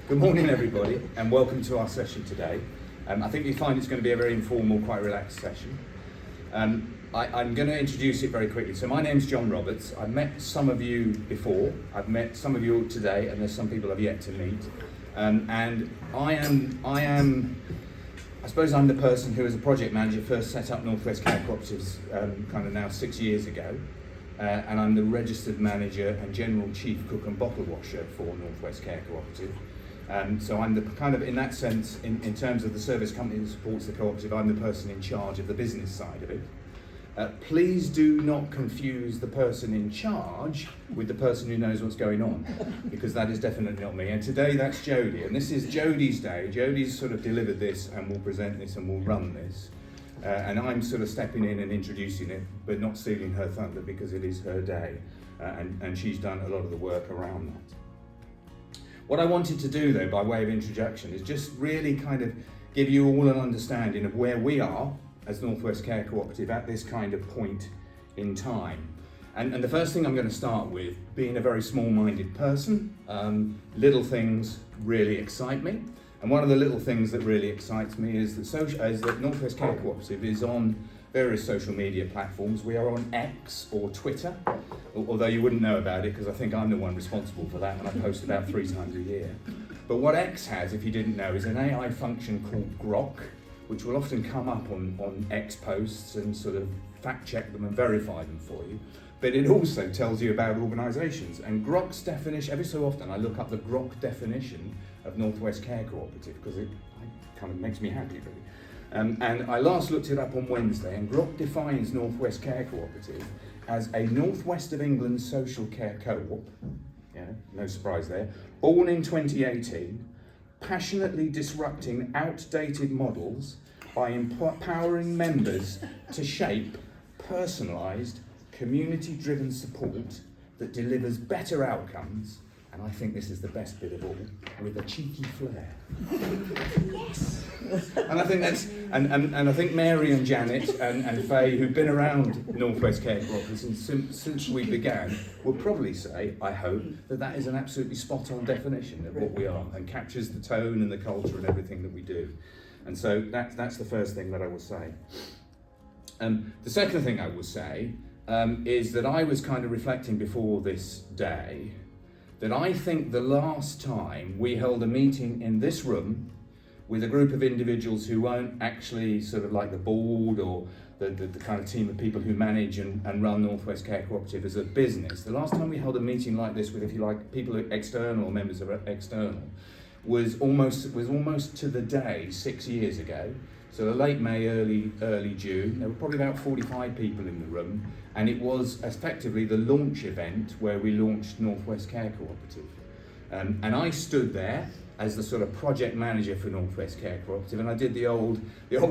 Good morning, everybody, and welcome to our session today. I think you find it's going to be a very informal, quite relaxed session. I'm going to introduce it very quickly. So my name's John Roberts. I've met some of you before. I've met some of you today, and there's some people I've yet to meet. And I suppose I'm the person who, as a project manager, first set up Northwest Care Cooperatives kind of now 6 years ago. And I'm the registered manager and general chief cook and bottle washer for Northwest Care Cooperative. So I'm the kind of, in that sense, in terms of the service company that supports the cooperative, I'm the person in charge of the business side of it. Please do not confuse the person in charge with the person who knows what's going on, because that is definitely not me. And today that's Jodie, and this is Jodie's day. Jodie's sort of delivered this and will present this and will run this. And I'm sort of stepping in and introducing it, but not stealing her thunder because it is her day, and she's done a lot of the work around that. What I wanted to do, though, by way of introduction, is just really kind of give you all an understanding of where we are as Northwest Care Cooperative at this kind of point in time. And the first thing I'm going to start with, being a very small-minded person, little things really excite me. And one of the little things that really excites me is that Northwest Care Cooperative is on various social media platforms. We are on X or Twitter, although you wouldn't know about it because I think I'm the one responsible for that, and I post about 3 times a year. But what X has, if you didn't know, is an AI function called Grok, which will often come up on X posts and sort of fact check them and verify them for you. But it also tells you about organisations. And Grok's definition, every so often I look up the Grok definition of Northwest Care Cooperative because it kind of makes me happy, really. And I last looked it up on Wednesday, and Grok defines Northwest Care Cooperative as a Northwest of England social care co-op, yeah, no surprise there, born in 2018, passionately disrupting outdated models by empowering members to shape personalised, community-driven support that delivers better outcomes, and I think this is the best bit of all, with a cheeky flair. Yes. And I think that's, and I think Mary and Janet and Faye, who've been around Northwest Care Cooperative since we began, will probably say, I hope, that is an absolutely spot-on definition of what we are and captures the tone and the culture and everything that we do. And so that's the first thing that I will say. The second thing I will say is that I was kind of reflecting before this day that I think the last time we held a meeting in this room with a group of individuals who weren't actually sort of like the board or the kind of team of people who manage and run Northwest Care Cooperative as a business, the last time we held a meeting like this with, if you like, people external or members of external, was almost to the day 6 years ago. So late May, early June, there were probably about 45 people in the room, and it was effectively the launch event where we launched Northwest Care Cooperative. And I stood there as the sort of project manager for Northwest Care Cooperative, and I did the old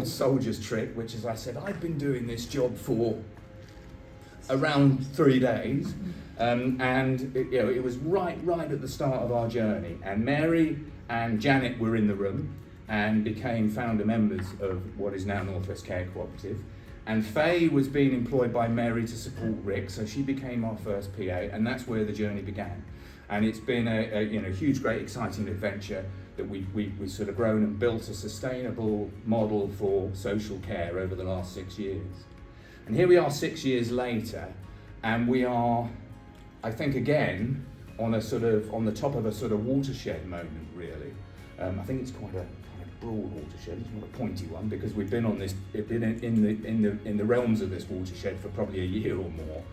soldier's trick, which is I said, I've been doing this job for around 3 days, and it was right at the start of our journey, and Mary and Janet were in the room and became founder members of what is now Northwest Care Cooperative. And Faye was being employed by Mary to support Rick, so she became our first PA, and that's where the journey began. And it's been a huge, great, exciting adventure that we've sort of grown and built a sustainable model for social care over the last 6 years. And here we are 6 years later, and we are, I think, again, on the top of a sort of watershed moment, really. I think it's quite a broad watershed, it's not a pointy one, because we've been on this, in the realms of this watershed for probably a year or more,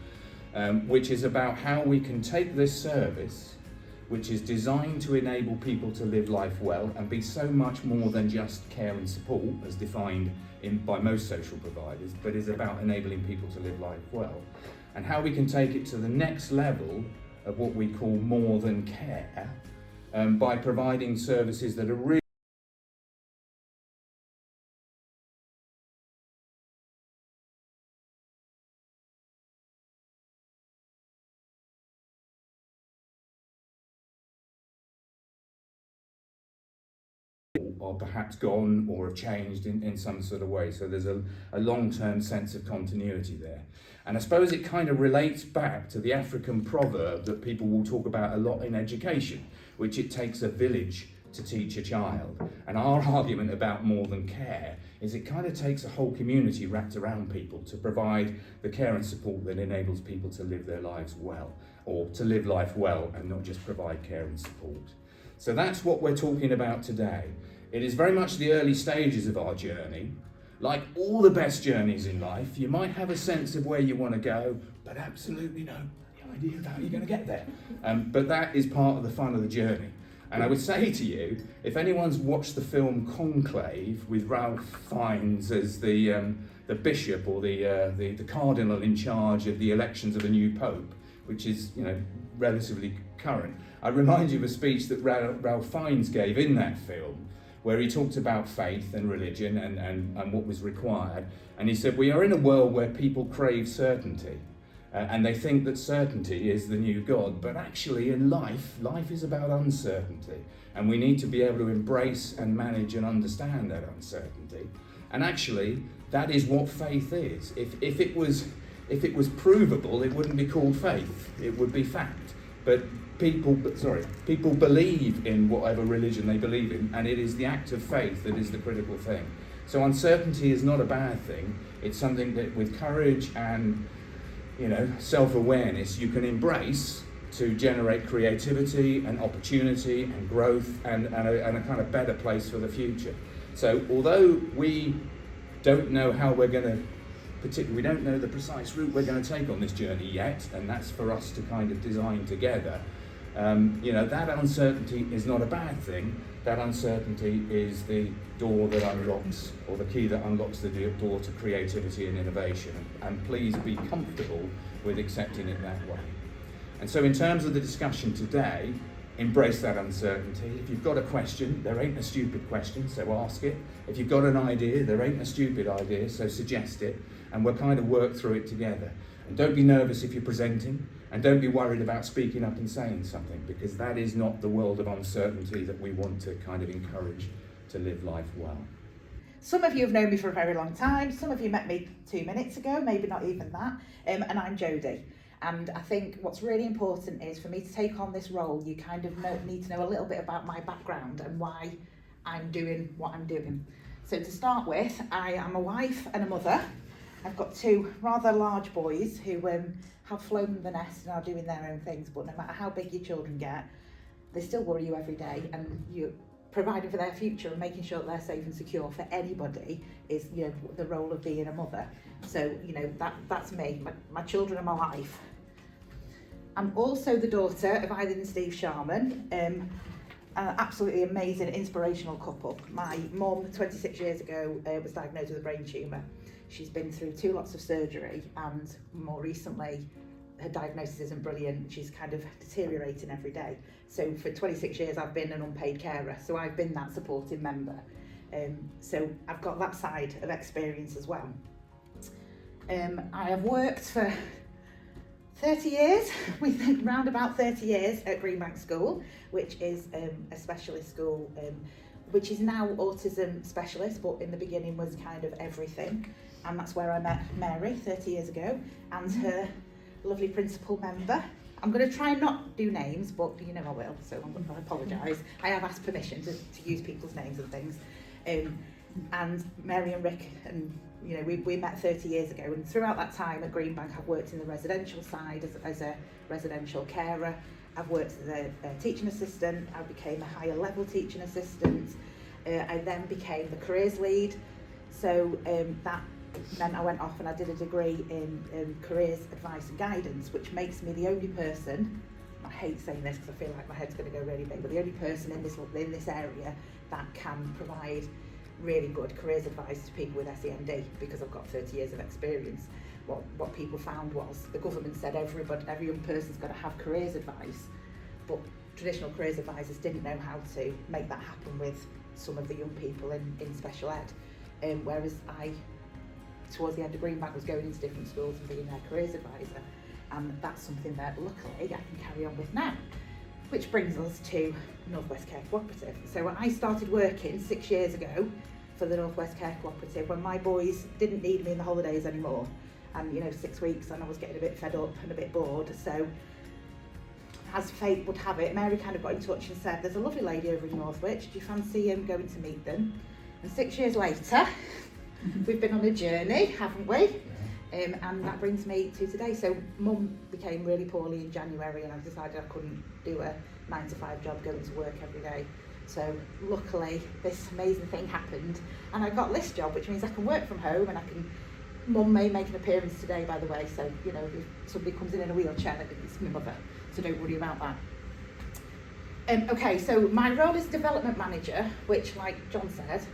which is about how we can take this service, which is designed to enable people to live life well and be so much more than just care and support, as defined by most social providers, but is about enabling people to live life well, and how we can take it to the next level of what we call more than care, by providing services that are really are perhaps gone or have changed in some sort of way. So there's a long-term sense of continuity there. And I suppose it kind of relates back to the African proverb that people will talk about a lot in education, which it takes a village to teach a child. And our argument about more than care is it kind of takes a whole community wrapped around people to provide the care and support that enables people to live their lives well, or to live life well and not just provide care and support. So that's what we're talking about today. It is very much the early stages of our journey. Like all the best journeys in life, you might have a sense of where you want to go, but absolutely no idea of how you're going to get there. But that is part of the fun of the journey. And I would say to you, if anyone's watched the film Conclave with Ralph Fiennes as the bishop or the cardinal in charge of the elections of a new pope, which is relatively current, I remind you of a speech that Ralph Fiennes gave in that film, where he talked about faith and religion and what was required. And he said, we are in a world where people crave certainty. And they think that certainty is the new God, but actually in life is about uncertainty. And we need to be able to embrace and manage and understand that uncertainty. And actually, that is what faith is. If it was provable, it wouldn't be called faith, it would be fact. But people believe in whatever religion they believe in, and it is the act of faith that is the critical thing. So uncertainty is not a bad thing. It's something that with courage and self-awareness you can embrace to generate creativity and opportunity and growth and a kind of better place for the future. So although we don't know how we don't know the precise route we're going to take on this journey yet, and that's for us to kind of design together, that uncertainty is not a bad thing. That uncertainty is the door that unlocks, or the key that unlocks the door to creativity and innovation. And please be comfortable with accepting it that way. And so in terms of the discussion today, embrace that uncertainty. If you've got a question, there ain't a stupid question, so ask it. If you've got an idea, there ain't a stupid idea, so suggest it. And we'll kind of work through it together. And don't be nervous if you're presenting, and don't be worried about speaking up and saying something, because that is not the world of uncertainty that we want to kind of encourage to live life well. Some of you have known me for a very long time, some of you met me 2 minutes ago, maybe not even that, and I'm Jodie. And I think what's really important is for me to take on this role, you kind of need to know a little bit about my background and why I'm doing what I'm doing. So to start with, I am a wife and a mother. I've got 2 rather large boys who have flown the nest and are doing their own things, but no matter how big your children get, they still worry you every day, and you're providing for their future and making sure that they're safe and secure for anybody is the role of being a mother. So that's me. My children are my life. I'm also the daughter of Eileen and Steve Sharman, an absolutely amazing, inspirational couple. My mum, 26 years ago, was diagnosed with a brain tumour. She's been through 2 lots of surgery, and more recently, her diagnosis isn't brilliant. She's kind of deteriorating every day. So for 26 years, I've been an unpaid carer. So I've been that supporting member. So I've got that side of experience as well. I have worked for 30 years, we think round about 30 years at Greenbank School, which is a specialist school, which is now autism specialist, but in the beginning was kind of everything. And that's where I met Mary 30 years ago, and her lovely principal member. I'm going to try and not do names, but I will, so I'm going to apologise. I have asked permission to use people's names and things. And Mary and Rick, and we met 30 years ago, and throughout that time at Greenbank I've worked in the residential side as a residential carer. I've worked as a teaching assistant. I became a higher level teaching assistant. I then became the careers lead, so that meant I went off and I did a degree in careers advice and guidance, which makes me the only person, I hate saying this because I feel like my head's going to go really big, but the only person in this area that can provide really good careers advice to people with SEND, because I've got 30 years of experience. What people found was the government said every young person's got to have careers advice, but traditional careers advisors didn't know how to make that happen with some of the young people in special ed, whereas I, towards the end of Greenbank, was going into different schools and being their careers advisor, and that's something that luckily I can carry on with now. Which brings us to North West Care Co-Operative. So I started working 6 years ago for the North West Care Co-Operative when my boys didn't need me in the holidays anymore, and 6 weeks and I was getting a bit fed up and a bit bored, so as fate would have it, Mary kind of got in touch and said, there's a lovely lady over in Northwich, do you fancy going to meet them? And 6 years later, we've been on a journey, haven't we? And that brings me to today. So Mum became really poorly in January and I decided I couldn't do a 9-to-5 job going to work every day. So luckily this amazing thing happened and I got this job, which means I can work from home and I can, Mum may make an appearance today, by the way, so you know, if somebody comes in a wheelchair, it's my mother, so don't worry about that. Okay, so my role is development manager, which like John said,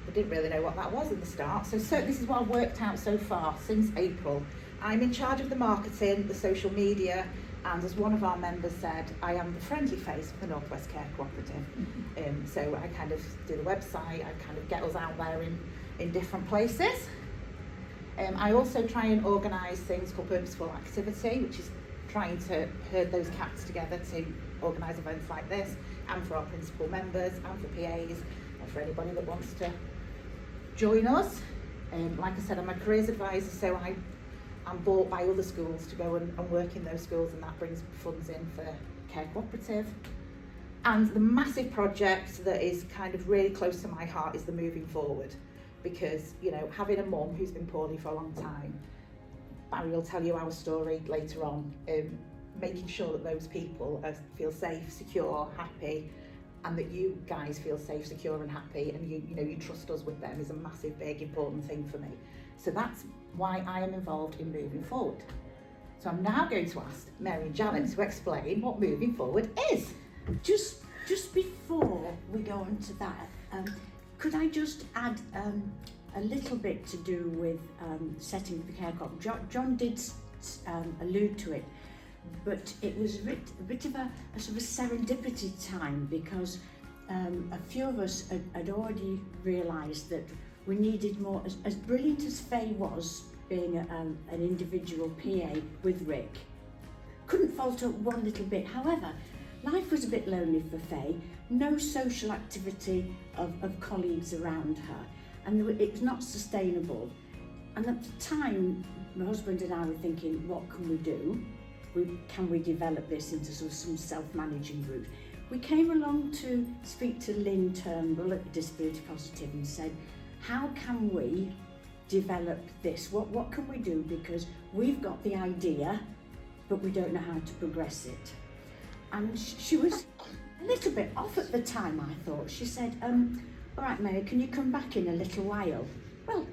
I didn't really know what that was at the start, so this is what I've worked out so far since April. I'm in charge of the marketing, the social media, and as one of our members said, I am the friendly face of the North West Care Co-Operative. So I kind of do the website, I kind of get us out there in different places. I also try and organise things called purposeful activity, which is trying to herd those cats together to organise events like this, and for our principal members, and for PAs, and for anybody that wants to join us. Like I said, I'm a careers advisor, so I'm bought by other schools to go and work in those schools, and that brings funds in for Care Co-Operative. And the massive project that is kind of really close to my heart is the moving forward, because you know, having a mum who's been poorly for a long time, Barry will tell you our story later on, making sure that those people feel safe, secure, happy, and that you guys feel safe, secure and happy, and you trust us with them is a massive, big, important thing for me. So that's why I am involved in moving forward. So I'm now going to ask Mary and Janet to explain what moving forward is. Just before we go on to that, could I just add a little bit to do with setting the care co-op? John did allude to it, but it was a bit of a sort of serendipity time, because a few of us had already realised that we needed more. As brilliant as Faye was, being an individual PA with Rick, couldn't falter one little bit. However, life was a bit lonely for Faye, no social activity of colleagues around her, and it was not sustainable. And at the time, my husband and I were thinking, what can we do? Can we develop this into sort of some self-managing group? We came along to speak to Lynn Turnbull at Disability Positive and said, how can we develop this? What can we do? Because we've got the idea, but we don't know how to progress it. And she was a little bit off at the time, I thought. She said, all right, Mary, can you come back in a little while? Well,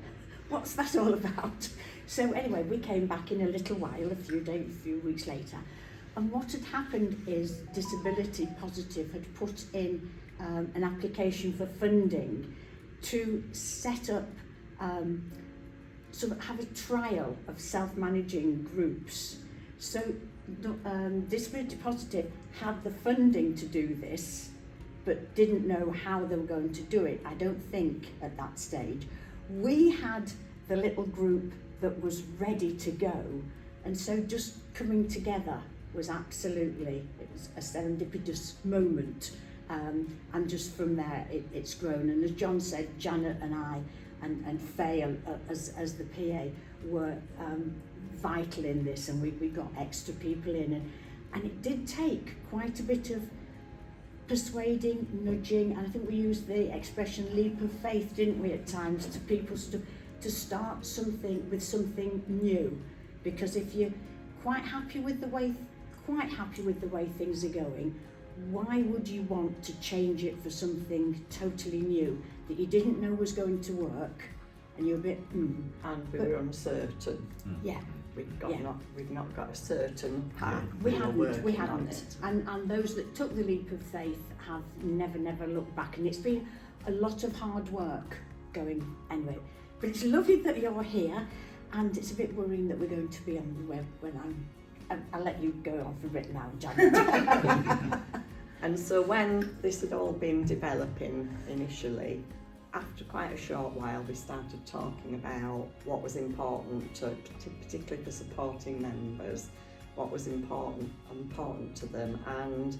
what's that all about? So anyway, we came back in a little while, a few weeks later. And what had happened is Disability Positive had put in an application for funding to set up, sort of have a trial of self-managing groups. So Disability Positive had the funding to do this, but didn't know how they were going to do it, I don't think, at that stage. We had the little group that was ready to go, and so just coming together was absolutely, it was a serendipitous moment, and just from there it's grown. And as John said, Janet and I and Faye as the PA were vital in this, and we got extra people in, and it did take quite a bit of persuading, nudging, and I think we used the expression leap of faith, didn't we, at times, to people to start something with something new. Because if you're quite happy with the way things are going, why would you want to change it for something totally new that you didn't know was going to work, and you're a bit and we were uncertain. Yeah. We've not got a certain path. We haven't. And those that took the leap of faith have never looked back, and it's been a lot of hard work going anyway. But it's lovely that you're here, and it's a bit worrying that we're going to be on the web when I'll let you go on for a bit now, Janet. And so when this had all been developing initially, after quite a short while, we started talking about what was important, particularly for supporting members, what was important to them. And,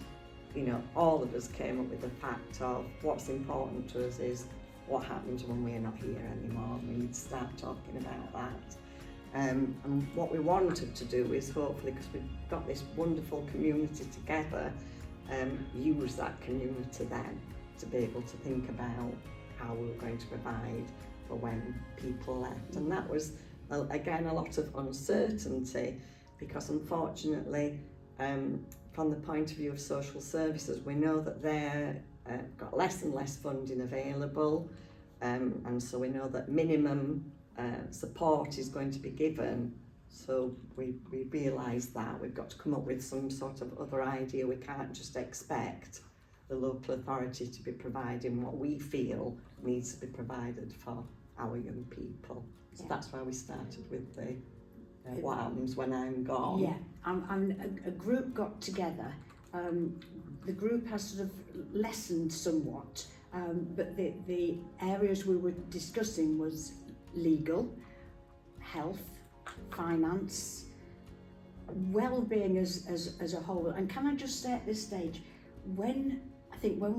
you know, all of us came up with the fact of what's important to us is what happens when we're not here anymore. And we'd start talking about that. And what we wanted to do is hopefully, because we've got this wonderful community together, use that community then to be able to think about how we were going to provide for when people left. And that was, again, a lot of uncertainty, because unfortunately, from the point of view of social services, we know that they're got less and less funding available, and so we know that minimum support is going to be given. So we realise that we've got to come up with some sort of other idea. We can't just expect the local authority to be providing what we feel needs to be provided for our young people. So that's why we started with the what happens when I'm gone. Yeah, and a group got together. The group has sort of lessened somewhat, but the areas we were discussing was legal, health, finance, well-being as a whole. And can I just say at this stage, when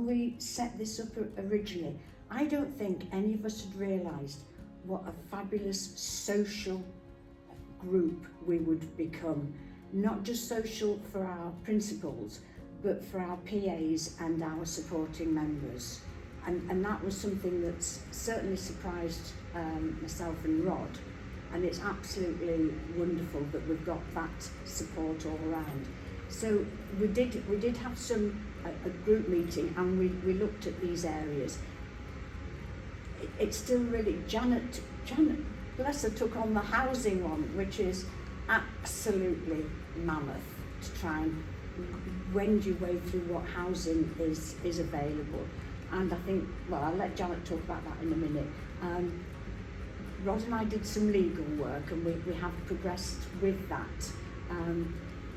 we set this up originally, I don't think any of us had realised what a fabulous social group we would become. Not just social for our principals, but for our PAs and our supporting members. And that was something that's certainly surprised myself and Rod. And it's absolutely wonderful that we've got that support all around. So we did have a group meeting, and we looked at these areas. It's still really, Janet, bless her, took on the housing one, which is absolutely mammoth to try and wend your way through what housing is available. And I think, well, I'll let Janet talk about that in a minute. Rod and I did some legal work, and we have progressed with that.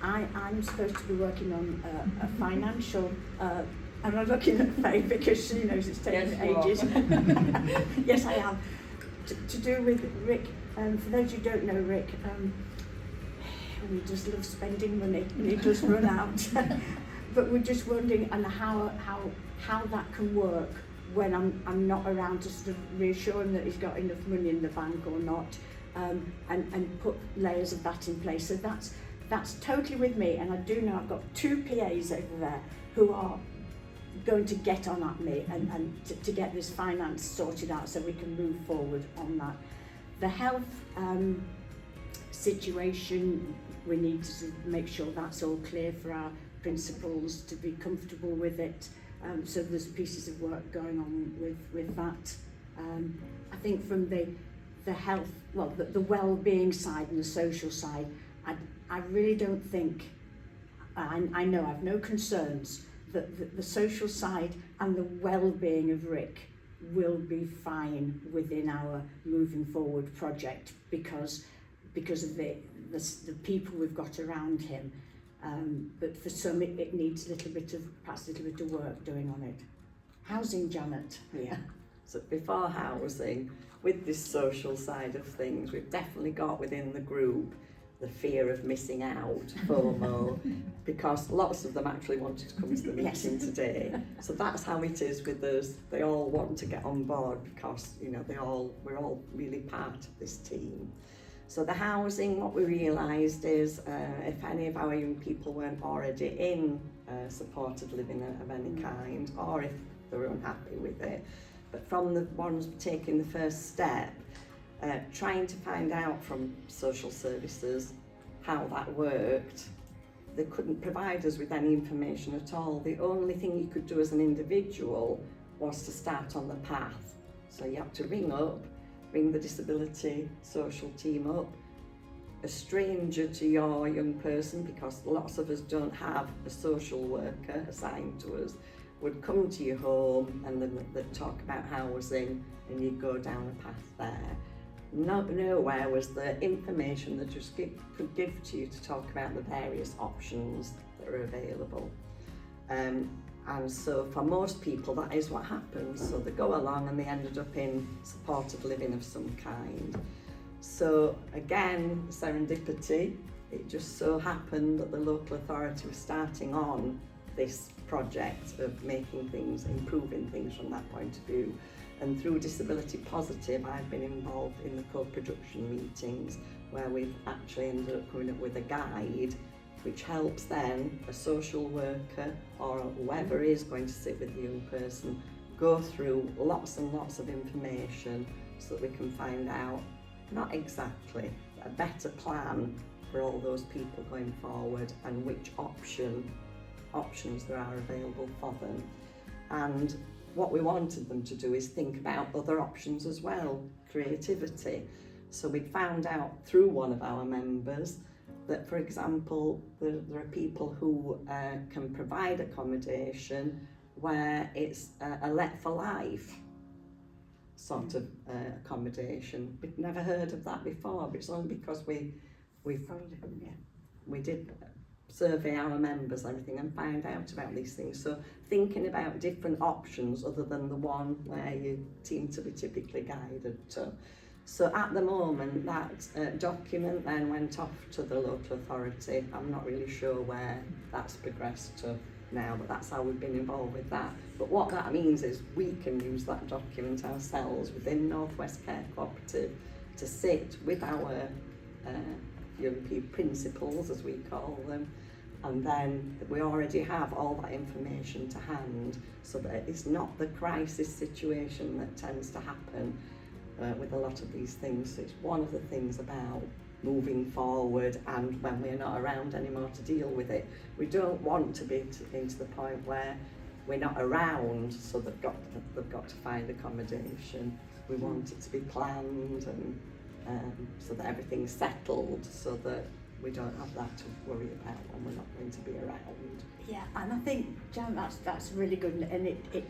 I'm supposed to be working on a financial, and I'm looking at Faye because she knows it's taken ages. Yes, I am. To do with Rick, for those who don't know Rick, we just love spending money, and he does run out. But we're just wondering and how that can work when I'm not around to sort of reassure him that he's got enough money in the bank or not, and put layers of that in place. So that's totally with me, and I do know I've got 2 PAs over there who are going to get on at me and to get this finance sorted out so we can move forward on that. The health situation, we need to make sure that's all clear for our principals to be comfortable with it. So there's pieces of work going on with that. I think from the health, well, the well-being side and the social side, I really don't think, I know I've no concerns that the social side and the well-being of Rick will be fine within our moving forward project because of the people we've got around him. But for some it needs perhaps a little bit of work doing on it. Housing, Janet. Yeah. So before housing, with this social side of things, we've definitely got within the group the fear of missing out, FOMO, because lots of them actually wanted to come to the meeting today. So that's how it is with us. They all want to get on board because, you know, we're all really part of this team. So the housing, what we realised is if any of our young people weren't already in supported living of any kind, or if they were unhappy with it, but from the ones taking the first step, trying to find out from social services how that worked, they couldn't provide us with any information at all. The only thing you could do as an individual was to start on the path. So you have to ring the disability social team up, a stranger to your young person, because lots of us don't have a social worker assigned to us, would come to your home and then they'd talk about housing and you'd go down a path there. Nowhere was the information that just could give to you to talk about the various options that are available. And so for most people that is what happens. So they go along and they ended up in supported living of some kind. So again, serendipity, it just so happened that the local authority was starting on this project of making things, improving things from that point of view. And through Disability Positive, I've been involved in the co-production meetings where we've actually ended up coming up with a guide which helps then a social worker or whoever is going to sit with the young person go through lots and lots of information so that we can find out, not exactly, but a better plan for all those people going forward and which options there are available for them. And what we wanted them to do is think about other options as well, creativity. So we found out through one of our members that, for example, there are people who can provide accommodation where it's a let for life sort of accommodation. We'd never heard of that before, but it's only because we did survey our members and everything and find out about these things. So thinking about different options other than the one where you seem to be typically guided to. So at the moment that document then went off to the local authority. I'm not really sure where that's progressed to now, but that's how we've been involved with that. But what that means is we can use that document ourselves within North West Care Co-Operative to sit with our young people, principals as we call them, and then we already have all that information to hand so that it's not the crisis situation that tends to happen with a lot of these things. So it's one of the things about moving forward, and when we're not around anymore to deal with it, we don't want to be into the point where we're not around, so they've got to find accommodation. We want it to be planned and so that everything's settled, so that we don't have that to worry about when we're not going to be around. Yeah, and I think, Jan, that's really good, and it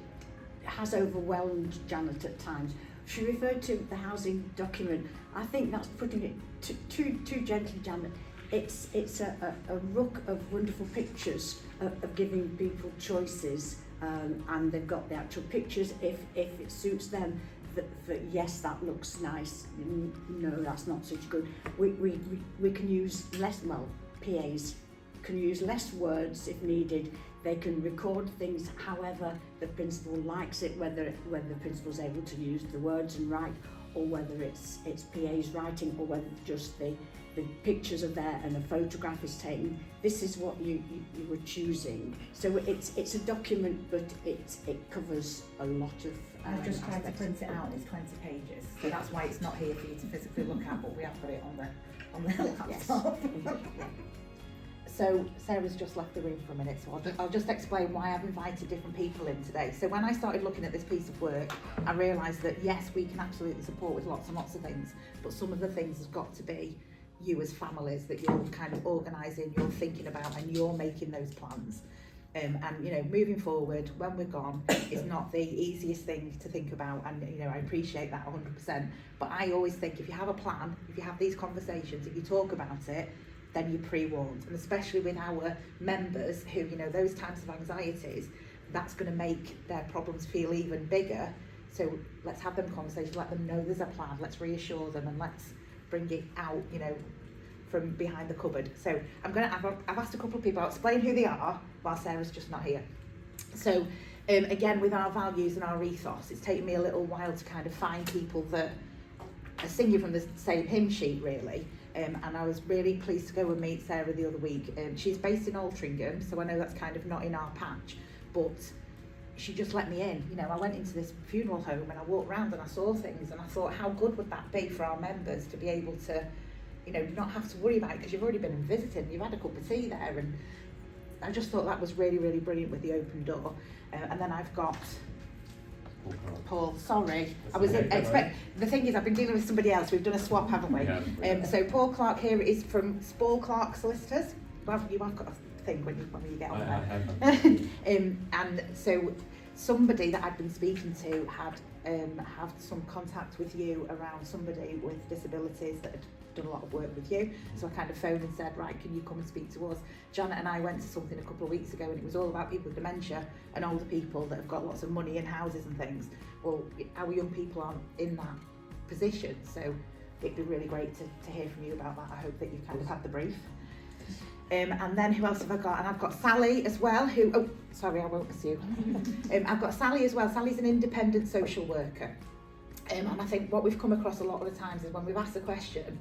has overwhelmed Janet at times. She referred to the housing document. I think that's putting it too gently, Janet. It's a ruck of wonderful pictures of giving people choices, and they've got the actual pictures if it suits them. That yes, that looks nice. No, that's not such good. We can use less. Well, PAs can use less words if needed. They can record things however the principal likes it, whether the principal's able to use the words and write, or whether it's PA's writing, or whether just the pictures are there and a photograph is taken. This is what you were choosing. So it's a document, but it covers a lot of I've just tried to aspects. print it out, it's 20 pages, so that's why it's not here for you to physically look at, but we have got it on the laptop. Yes. So Sarah's just left the room for a minute, so I'll just explain why I've invited different people in today. So when I started looking at this piece of work, I realised that yes, we can absolutely support with lots and lots of things, but some of the things has got to be you as families that you're kind of organising, you're thinking about, and you're making those plans. And you know, moving forward, when we're gone, is not the easiest thing to think about, and you know, I appreciate that 100%. But I always think if you have a plan, if you have these conversations, if you talk about it, then you're pre-warned. And especially with our members who, you know, those types of anxieties, that's going to make their problems feel even bigger. So let's have them conversations, let them know there's a plan, let's reassure them, and let's bring it out, you know, from behind the cupboard. So I've asked a couple of people, I'll explain who they are while Sarah's just not here. So again, with our values and our ethos, it's taken me a little while to kind of find people that are singing from the same hymn sheet really. And I was really pleased to go and meet Sarah the other week. She's based in Altrincham, so I know that's kind of not in our patch, but she just let me in. You know, I went into this funeral home and I walked around and I saw things, and I thought, how good would that be for our members to be able to, you know, not have to worry about it because you've already been and visited, you've had a cup of tea there, and I just thought that was really, really brilliant with the open door. And then I've got Paul, sorry, I was the thing is I've been dealing with somebody else, we've done a swap, haven't we? Yeah. So Paul Clark here is from Spall Clark Solicitors. You have got a thing when you get on there. And so somebody that I'd been speaking to had some contact with you around somebody with disabilities that had done a lot of work with you. So I kind of phoned and said, right, can you come and speak to us? Janet and I went to something a couple of weeks ago, and it was all about people with dementia and older people that have got lots of money in houses and things. Well, our young people aren't in that position, so it'd be really great to hear from you about that. I hope that you've kind of had the brief. And then who else have I got? And I've got Sally as well, who, oh, sorry, I won't miss you. I've got Sally as well. Sally's an independent social worker. And I think what we've come across a lot of the times is when we've asked a question,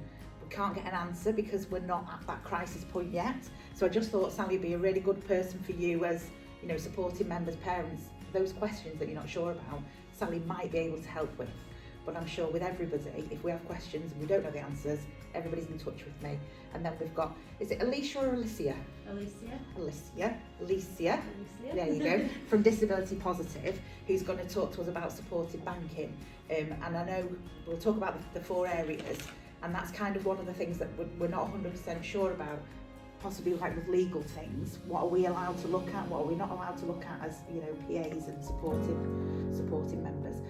We can't get an answer because we're not at that crisis point yet. So I just thought Sally would be a really good person for you as, you know, supporting members, parents, those questions that you're not sure about, Sally might be able to help with. But I'm sure with everybody, if we have questions and we don't know the answers, everybody's in touch with me. And then we've got, is it Alicia or Alicia? Alicia. There you go. From Disability Positive, who's going to talk to us about supported banking. And I know we'll talk about the 4 areas, and that's kind of one of the things that we're not 100% sure about, possibly like with legal things. What are we allowed to look at? What are we not allowed to look at as, you know, PAs and supporting members?